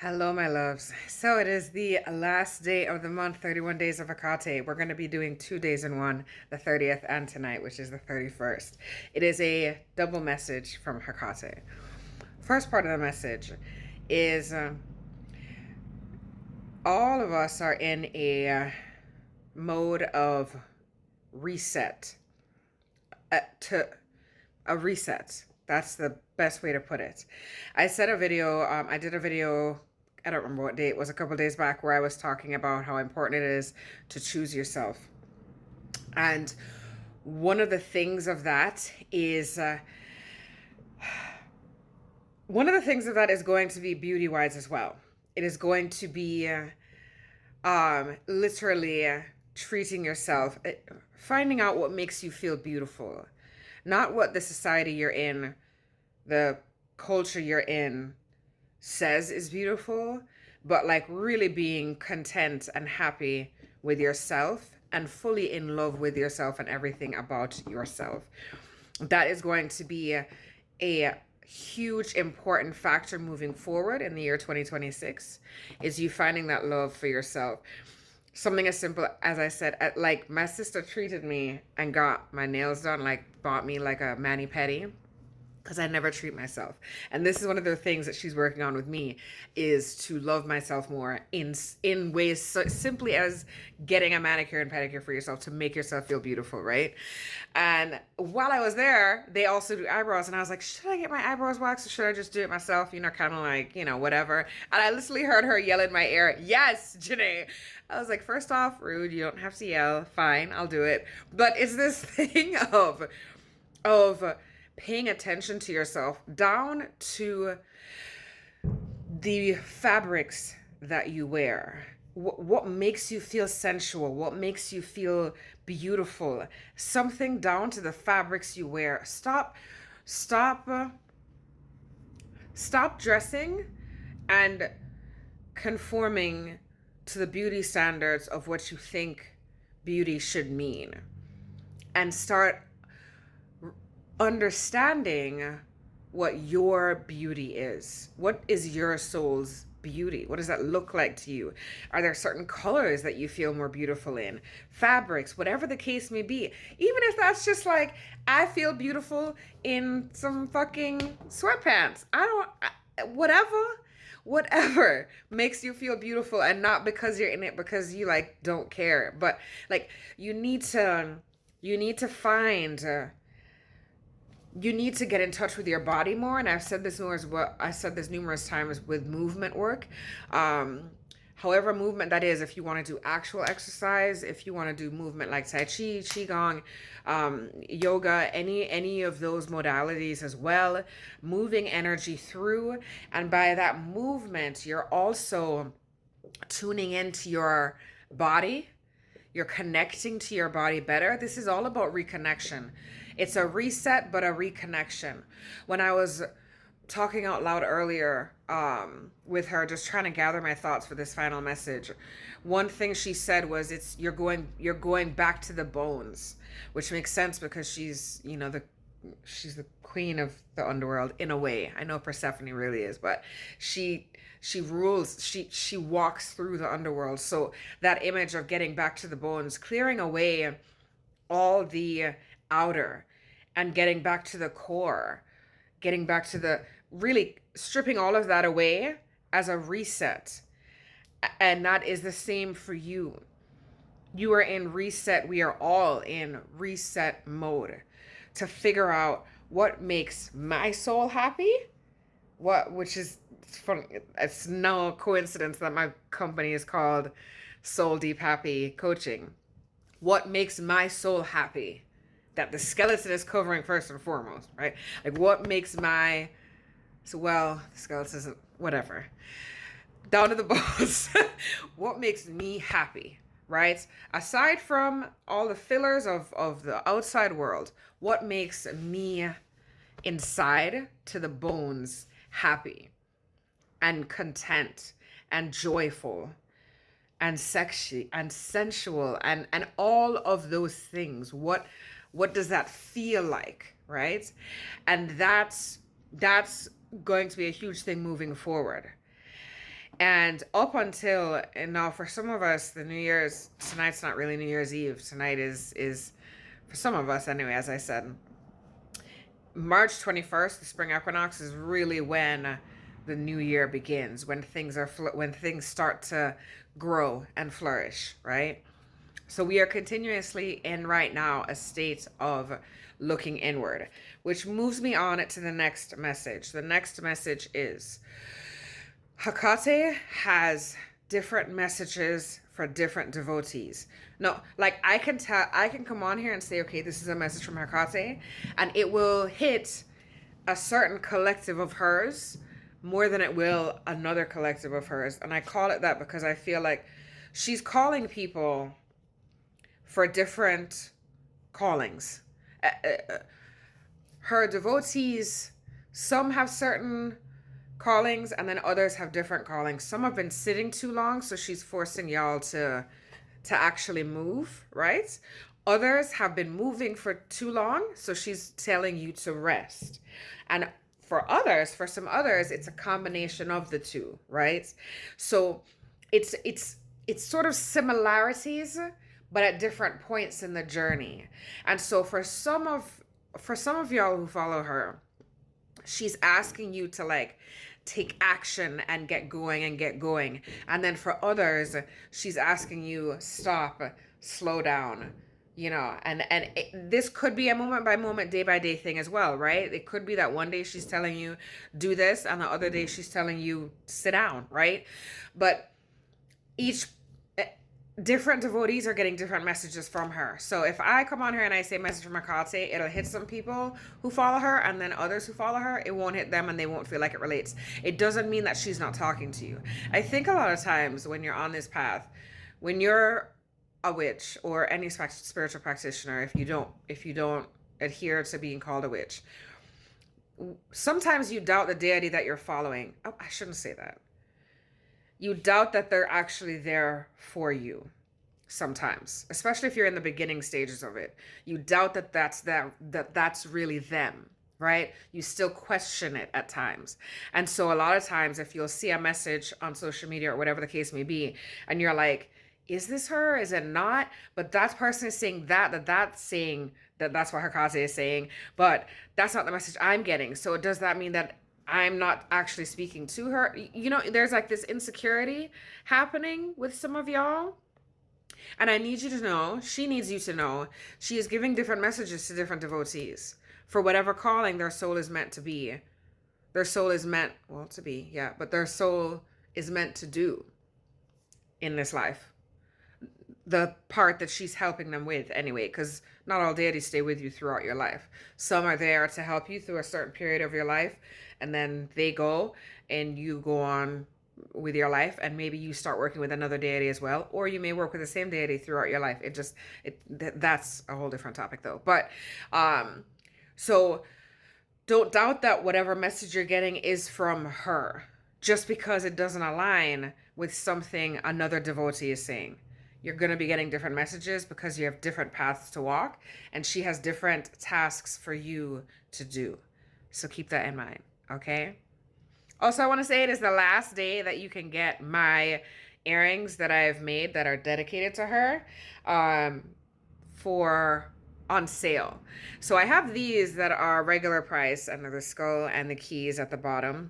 Hello, my loves. So it is the last day of the month, 31 days of Hekate. We're going to be doing 2 days in one, the 30th and tonight, which is the 31st. It is a double message from Hekate. First part of the message is all of us are in a mode of reset. To a reset. That's the best way to put it. I did a video, I don't remember what day, it was a couple days back, where I was talking about how important it is to choose yourself. And one of the things of that is, going to be beauty wise as well. It is going to be literally treating yourself, finding out what makes you feel beautiful, not what the society you're in, the culture you're in says is beautiful, but like really being content and happy with yourself and fully in love with yourself and everything about yourself. That is going to be a huge important factor moving forward in the year 2026, is you finding that love for yourself. Something as simple as I said, like my sister treated me and got my nails done, like bought me like a mani-pedi, because I never treat myself. And this is one of the things that she's working on with me, is to love myself more in ways so simply as getting a manicure and pedicure for yourself to make yourself feel beautiful, right? And while I was there, they also do eyebrows, and I was like, should I get my eyebrows waxed or should I just do it myself? Kind of like, whatever. And I literally heard her yell in my ear, yes, Janae. I was like, first off, rude, you don't have to yell. Fine, I'll do it. But it's this thing of paying attention to yourself, down to the fabrics that you wear. What makes you feel sensual? What makes you feel beautiful? Something down to the fabrics you wear. Stop dressing and conforming to the beauty standards of what you think beauty should mean, and start understanding what your beauty is. What is your soul's beauty? What does that look like to you? Are there certain colors that you feel more beautiful in? Fabrics, whatever the case may be. Even if that's just like, I feel beautiful in some fucking sweatpants. Whatever makes you feel beautiful, and not because you're in it because you like don't care, but like you need to find you need to get in touch with your body more. And I've said this numerous times with movement work. However movement that is, if you want to do actual exercise, if you want to do movement like Tai Chi, Qigong, yoga, any of those modalities as well, moving energy through. And by that movement, you're also tuning into your body. You're connecting to your body better. This is all about reconnection. It's a reset, but a reconnection. When I was talking out loud earlier with her, just trying to gather my thoughts for this final message, one thing she said was, you're going back to the bones, which makes sense because she's the queen of the underworld in a way. I know Persephone really is, but she rules, she walks through the underworld. So that image of getting back to the bones, clearing away all the outer and getting back to the core, getting back to the really stripping all of that away as a reset. And that is the same for you. You are in reset. We are all in reset mode to figure out what makes my soul happy. Which is funny. It's no coincidence that my company is called Soul Deep Happy Coaching. What makes my soul happy? That the skeleton is covering first and foremost, right? Like what makes the skeleton isn't, whatever. Down to the bones. What makes me happy, right? Aside from all the fillers of the outside world, what makes me inside to the bones happy and content and joyful and sexy and sensual and all of those things? What does that feel like, right? And that's going to be a huge thing moving forward. And up until, and now for some of us, the New Year's, tonight's not really New Year's Eve. Tonight is for some of us anyway, as I said, March 21st, the spring equinox, is really when the new year begins, when when things start to grow and flourish, right? So we are continuously in right now a state of looking inward, which moves me on to the next message. The next message is Hekate has different messages for different devotees. No, like I can come on here and say, okay, this is a message from Hekate, and it will hit a certain collective of hers more than it will another collective of hers. And I call it that because I feel like she's calling people for different callings. Her devotees, some have certain callings and then others have different callings. Some have been sitting too long, so she's forcing y'all to actually move, right? Others have been moving for too long, so she's telling you to rest. And for some others, it's a combination of the two, right? So it's sort of similarities, but at different points in the journey. And so for some of y'all who follow her, she's asking you to like take action and get going and get going. And then for others, she's asking you stop, slow down, and this could be a moment by moment, day by day thing as well, right? It could be that one day she's telling you do this and the other day she's telling you sit down, right? But each different devotees are getting different messages from her. So if I come on here and I say message from Hekate, it'll hit some people who follow her, and then others who follow her, it won't hit them and they won't feel like it relates. It doesn't mean that she's not talking to you. I think a lot of times when you're on this path, when you're a witch or any spiritual practitioner, if you don't adhere to being called a witch, sometimes you doubt the deity that you're following. Oh, I shouldn't say that. You doubt that they're actually there for you sometimes, especially if you're in the beginning stages of it. You doubt that that's really them, right? You still question it at times. And so a lot of times if you'll see a message on social media or whatever the case may be, and you're like, is this her? Is it not? But that person is saying that's saying that's what Hekate is saying, but that's not the message I'm getting. So does that mean that I'm not actually speaking to her? There's like this insecurity happening with some of y'all. And I need you to know, she needs you to know, she is giving different messages to different devotees for whatever calling their soul is meant to be. Their soul is meant, well, to be, yeah, but their soul is meant to do in this life. The part that she's helping them with anyway, because not all deities stay with you throughout your life. Some are there to help you through a certain period of your life, and then they go and you go on with your life, and maybe you start working with another deity as well, or you may work with the same deity throughout your life. That's a whole different topic though. But so don't doubt that whatever message you're getting is from her, just because it doesn't align with something another devotee is saying. You're going to be getting different messages because you have different paths to walk, and she has different tasks for you to do. So keep that in mind, okay? Also, I want to say it is the last day that you can get my earrings that I've made that are dedicated to her on sale. So I have these that are regular price, and they're the skull and the keys at the bottom.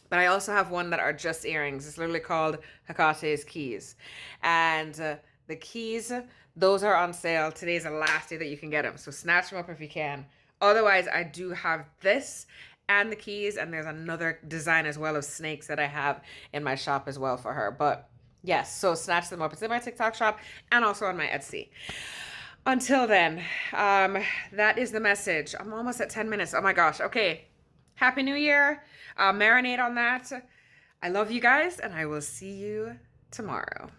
But I also have one that are just earrings. It's literally called Hekate's Keys. And the keys, those are on sale. Today's the last day that you can get them. So snatch them up if you can. Otherwise, I do have this and the keys. And there's another design as well of snakes that I have in my shop as well for her. But yes, so snatch them up. It's in my TikTok shop and also on my Etsy. Until then, that is the message. I'm almost at 10 minutes. Oh my gosh. Okay. Happy New Year. Marinate on that. I love you guys, and I will see you tomorrow.